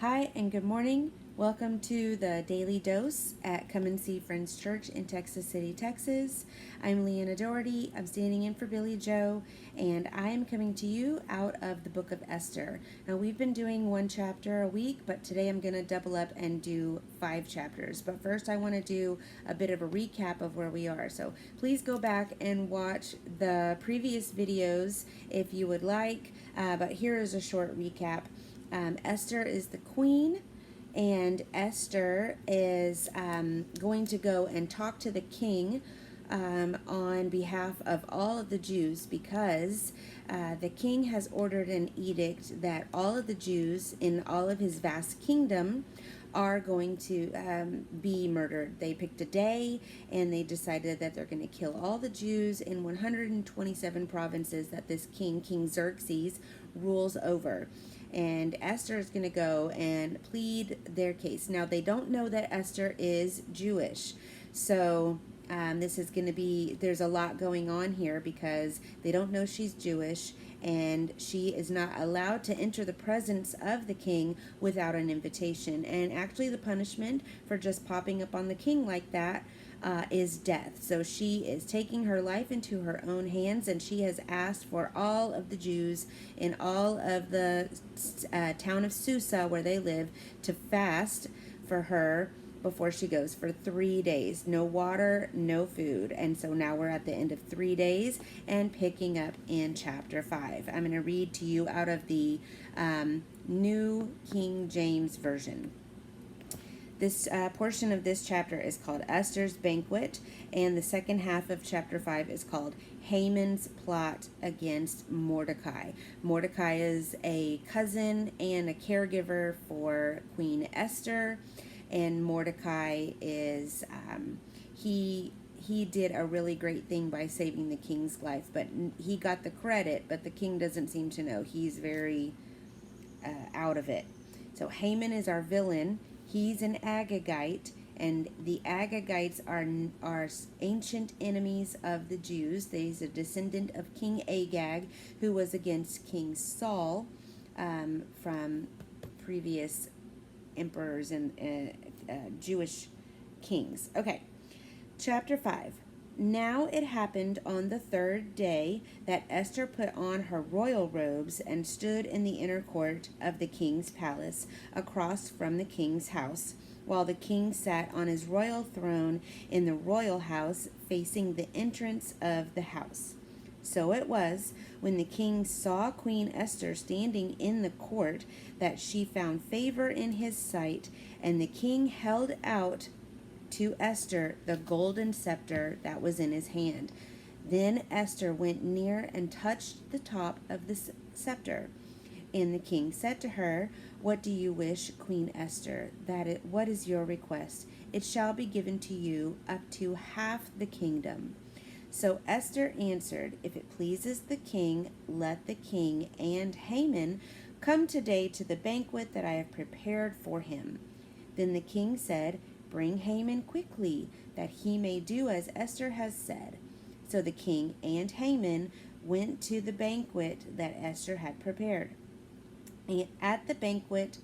Hi and good morning. Welcome to the Daily Dose at Come and See Friends Church in Texas City, Texas. I'm Leanna Doherty. I'm standing in for Billy Joe, and I am coming to you out of the book of Esther. Now, we've been doing one chapter a week, but today I'm going to double up and do 5 chapters. But first, I want to do a bit of a recap of where we are. So please go back and watch the previous videos if you would like. But here is a short recap. Esther is the queen, and Esther is going to go and talk to the king on behalf of all of the Jews, because the king has ordered an edict that all of the Jews in all of his vast kingdom are going to be murdered. They picked a day and they decided that they're going to kill all the Jews in 127 provinces that this king, King Xerxes, rules over. And Esther is going to go and plead their case. Now, they don't know that Esther is Jewish. So this is going to be, there's a lot going on here because they don't know she's Jewish, and she is not allowed to enter the presence of the king without an invitation. And actually the punishment for just popping up on the king like that is death. So she is taking her life into her own hands, and she has asked for all of the Jews in all of the town of Susa where they live to fast for her before she goes for 3 days. No water, no food. And so now we're at the end of 3 days and picking up in chapter 5. I'm going to read to you out of the New King James Version. This portion of this chapter is called Esther's Banquet, and the second half of chapter 5 is called Haman's Plot Against Mordecai. Mordecai is a cousin and a caregiver for Queen Esther, and Mordecai is, he did a really great thing by saving the king's life, but he got the credit, but the king doesn't seem to know. He's very out of it. So Haman is our villain. He's an Agagite, and the Agagites are ancient enemies of the Jews. He's a descendant of King Agag, who was against King Saul from previous emperors and Jewish kings. Okay, chapter 5. Now it happened on the 3rd day that Esther put on her royal robes and stood in the inner court of the king's palace across from the king's house, while the king sat on his royal throne in the royal house facing the entrance of the house. So it was, when the king saw Queen Esther standing in the court, that she found favor in his sight, and the king held out to Esther the golden scepter that was in his hand. Then Esther went near and touched the top of the scepter. And the king said to her, "What do you wish, Queen Esther? What is your request? It shall be given to you, up to half the kingdom." So Esther answered, "If it pleases the king, let the king and Haman come today to the banquet that I have prepared for him." Then the king said, "Bring Haman quickly, that he may do as Esther has said." So the king and Haman went to the banquet that Esther had prepared. And at the banquet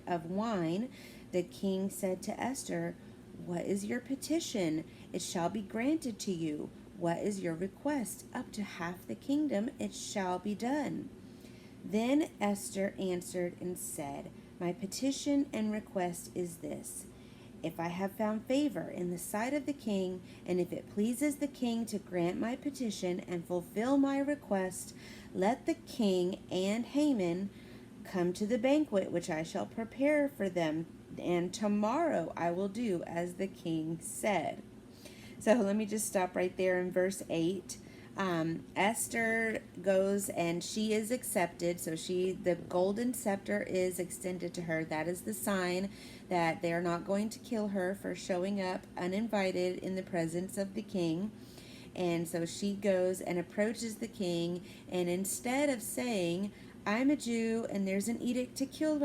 of wine, the king said to Esther, "What is your petition? It shall be granted to you. What is your request? Up to half the kingdom, it shall be done." Then Esther answered and said, "My petition and request is this. If I have found favor in the sight of the king, and if it pleases the king to grant my petition and fulfill my request, let the king and Haman come to the banquet which I shall prepare for them, and tomorrow I will do as the king said." So let me just stop right there in verse 8. Esther goes and she is accepted. So the golden scepter is extended to her. That is the sign that they are not going to kill her for showing up uninvited in the presence of the king. And so she goes and approaches the king, and instead of saying, "I'm a Jew and there's an edict to kill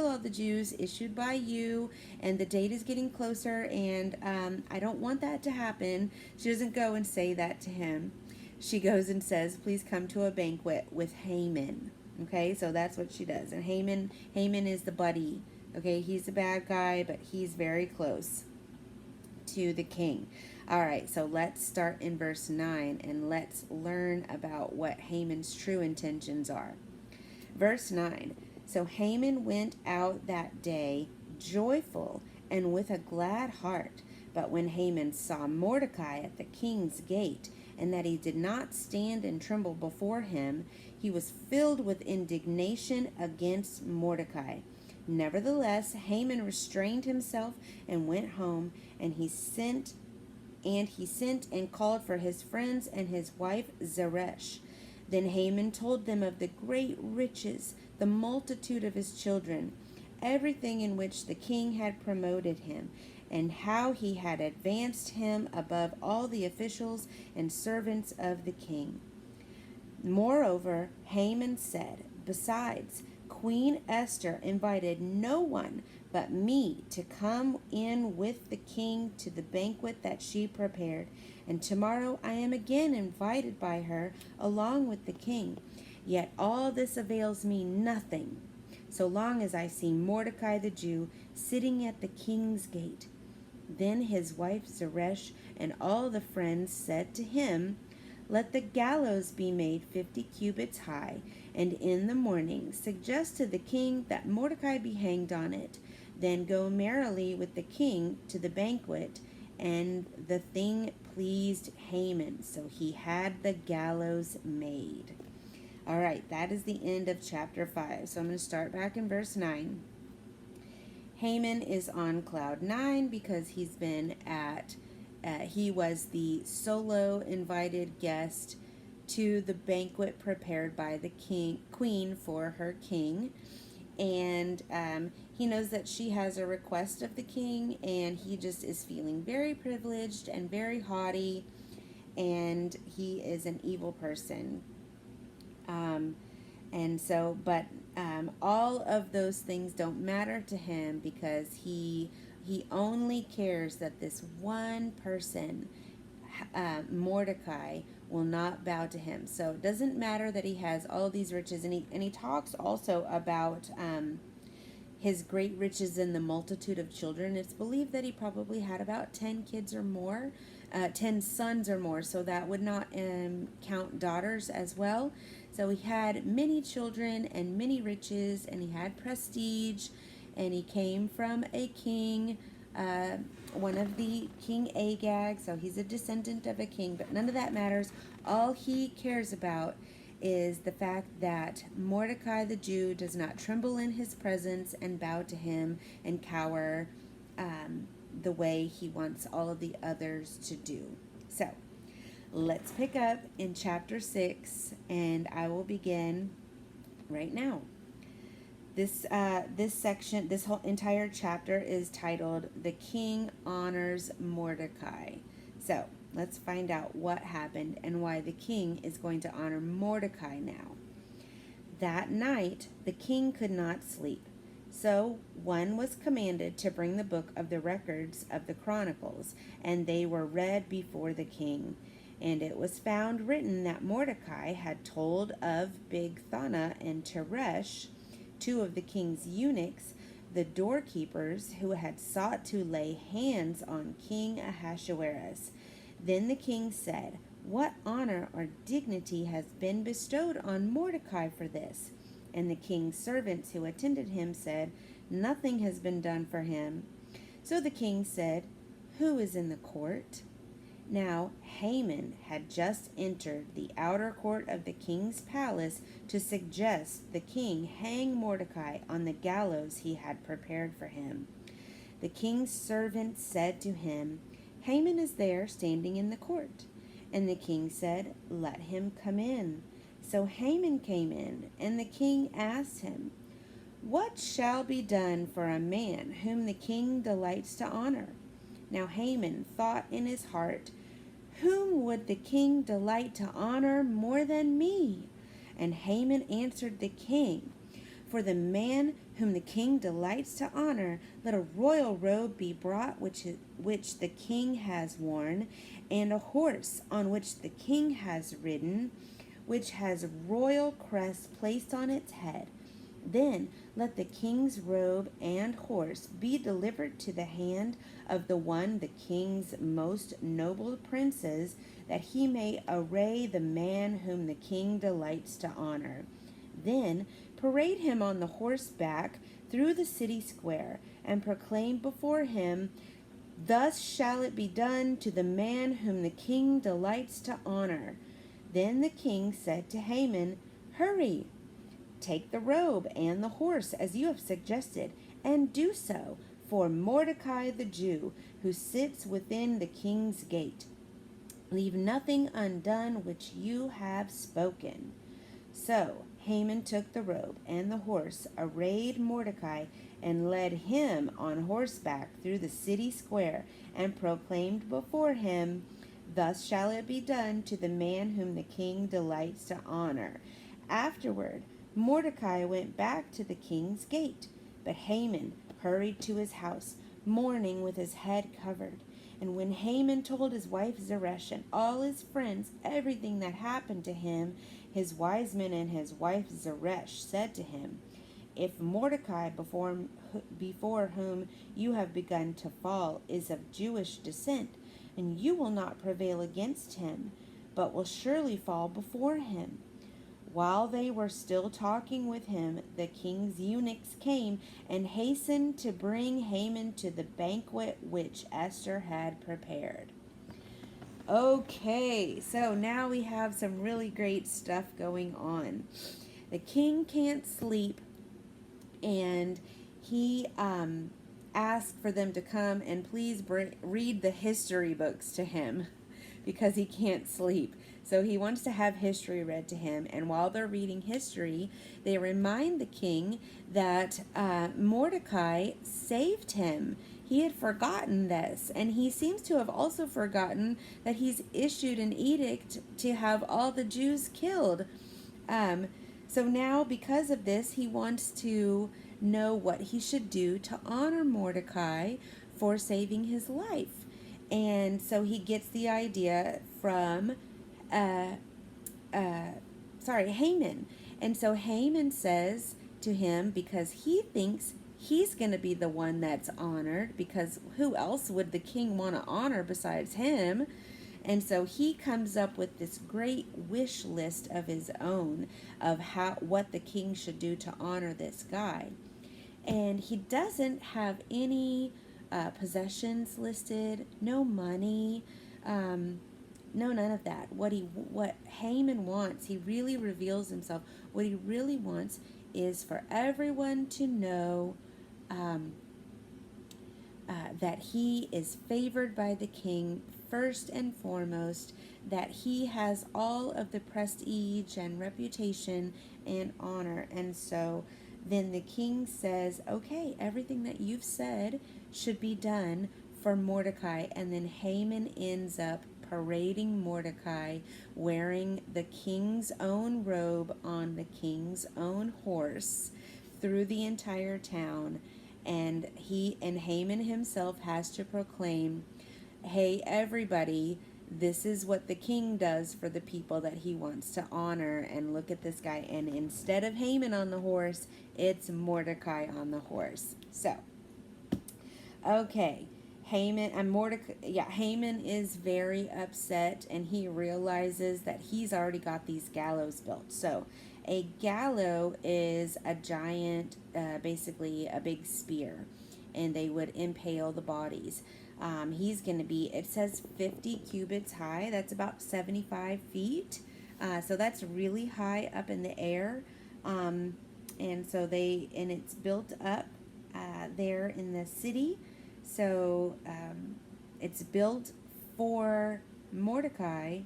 all the Jews issued by you, and the date is getting closer, and I don't want that to happen," she doesn't go and say that to him. She goes and says, "Please come to a banquet with Haman." Okay, so that's what she does. And Haman is the buddy. Okay, he's a bad guy, but he's very close to the king. All right, so let's start in verse 9 and let's learn about what Haman's true intentions are. Verse 9. So Haman went out that day joyful and with a glad heart. But when Haman saw Mordecai at the king's gate, and that he did not stand and tremble before him, he was filled with indignation against Mordecai. Nevertheless, Haman restrained himself and went home, and he sent and called for his friends and his wife Zeresh. Then Haman told them of the great riches, the multitude of his children, everything in which the king had promoted him, and how he had advanced him above all the officials and servants of the king. Moreover, Haman said, besides, Queen Esther invited no one but me to come in with the king to the banquet that she prepared, and tomorrow I am again invited by her along with the king. Yet all this avails me nothing, so long as I see Mordecai the Jew sitting at the king's gate. Then his wife Zeresh and all the friends said to him, let the gallows be made 50 cubits high, and in the morning suggest to the king that Mordecai be hanged on it. Then go merrily with the king to the banquet. And the thing pleased Haman, so he had the gallows made. All right, that is the end of chapter 5. So I'm going to start back in verse 9. Haman is on cloud 9 because he's been he was the solo invited guest to the banquet prepared by the queen for her king. And he knows that she has a request of the king, and he just is feeling very privileged and very haughty, and he is an evil person. All of those things don't matter to him because he only cares that this one person, Mordecai, will not bow to him. So it doesn't matter that he has all these riches, and he talks also about his great riches in the multitude of children. It's believed that he probably had about 10 kids or more, 10 sons or more, so that would not count daughters as well. So he had many children and many riches, and he had prestige, and he came from a king, one of the King Agag, so he's a descendant of a king, but none of that matters. All he cares about is the fact that Mordecai the Jew does not tremble in his presence and bow to him and cower the way he wants all of the others to do. So let's pick up in chapter 6, and I will begin right now. This section, this whole entire chapter is titled "The King Honors Mordecai." So let's find out what happened and why the king is going to honor Mordecai now. That night the king could not sleep, so one was commanded to bring the book of the records of the Chronicles, and they were read before the king. And it was found written that Mordecai had told of Bigthana and Teresh, two of the king's eunuchs, the doorkeepers, who had sought to lay hands on King Ahasuerus. Then the king said, "What honor or dignity has been bestowed on Mordecai for this?" And the king's servants who attended him said, "Nothing has been done for him." So the king said, "Who is in the court?" Now Haman had just entered the outer court of the king's palace to suggest the king hang Mordecai on the gallows he had prepared for him. The king's servant said to him, "Haman is there standing in the court." And the king said, "Let him come in." So Haman came in, and the king asked him, "What shall be done for a man whom the king delights to honor?" Now Haman thought in his heart, "Whom would the king delight to honor more than me?" And Haman answered the king, "For the man whom the king delights to honor, let a royal robe be brought which the king has worn, and a horse on which the king has ridden, which has royal crest placed on its head. Then let the king's robe and horse be delivered to the hand of the king's most noble princes, that he may array the man whom the king delights to honor. Then parade him on the horseback through the city square, and proclaim before him, Thus shall it be done to the man whom the king delights to honor. Then the king said to Haman, Hurry, take the robe and the horse as you have suggested, and do so for Mordecai the Jew, who sits within the king's gate. Leave nothing undone which you have spoken. So Haman took the robe and the horse, arrayed Mordecai, and led him on horseback through the city square, and proclaimed before him, Thus shall it be done to the man whom the king delights to honor. Afterward, Mordecai went back to the king's gate, but Haman hurried to his house, mourning with his head covered. And when Haman told his wife Zeresh and all his friends everything that happened to him, his wise men and his wife Zeresh said to him, If Mordecai, before whom you have begun to fall, is of Jewish descent, and you will not prevail against him, but will surely fall before him. While they were still talking with him, the king's eunuchs came and hastened to bring Haman to the banquet which Esther had prepared. Okay, so now we have some really great stuff going on. The king can't sleep, and he asked for them to come and please read the history books to him because he can't sleep. So he wants to have history read to him, and while they're reading history, they remind the king that Mordecai saved him. He had forgotten this, and he seems to have also forgotten that he's issued an edict to have all the Jews killed. So now, because of this, he wants to know what he should do to honor Mordecai for saving his life. And so he gets the idea from Haman. And so Haman says to him, because he thinks he's going to be the one that's honored, because who else would the king want to honor besides him? And so he comes up with this great wish list of his own of what the king should do to honor this guy. And he doesn't have any possessions listed, no money, no, none of that. What Haman wants, he really reveals himself. What he really wants is for everyone to know that he is favored by the king first and foremost, that he has all of the prestige and reputation and honor. And so then the king says, okay, everything that you've said should be done for Mordecai. And then Haman ends up parading Mordecai wearing the king's own robe on the king's own horse through the entire town. And Haman himself has to proclaim, hey, everybody, this is what the king does for the people that he wants to honor. And look at this guy. And instead of Haman on the horse, it's Mordecai on the horse. So, okay. Haman is very upset, and he realizes that he's already got these gallows built. So a gallows is a giant, basically a big spear, and they would impale the bodies. He's going to be, it says 50 cubits high. That's about 75 feet. So that's really high up in the air. And it's built up there in the city. So it's built for Mordecai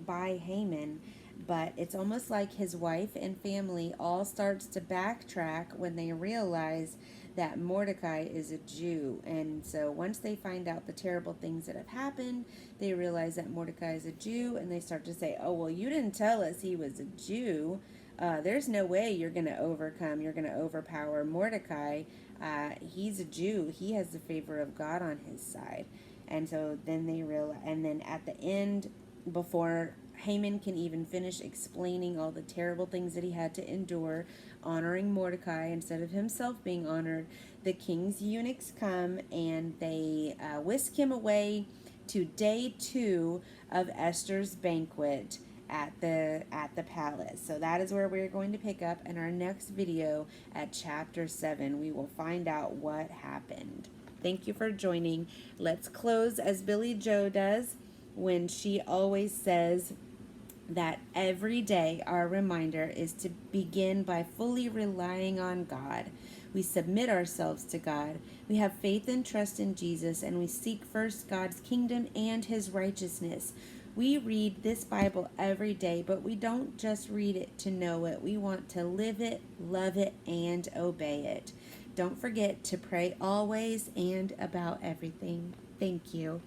by Haman, but it's almost like his wife and family all starts to backtrack when they realize that Mordecai is a Jew. And so once they find out the terrible things that have happened, they realize that Mordecai is a Jew, and they start to say, oh, well, you didn't tell us he was a Jew. There's no way you're going to overpower Mordecai. He's a Jew. He has the favor of God on his side. And so then they realize, and then at the end, before Haman can even finish explaining all the terrible things that he had to endure, honoring Mordecai instead of himself being honored. The king's eunuchs come and they whisk him away to day 2 of Esther's banquet at the palace. So that is where we're going to pick up in our next video at chapter 7. We will find out what happened. Thank you for joining. Let's close as Billy Joe does when she always says that every day our reminder is to begin by fully relying on God. We submit ourselves to God. We have faith and trust in Jesus, and we seek first God's kingdom and his righteousness. We read this Bible every day, but we don't just read it to know it. We want to live it, love it, and obey it. Don't forget to pray always and about everything. Thank you.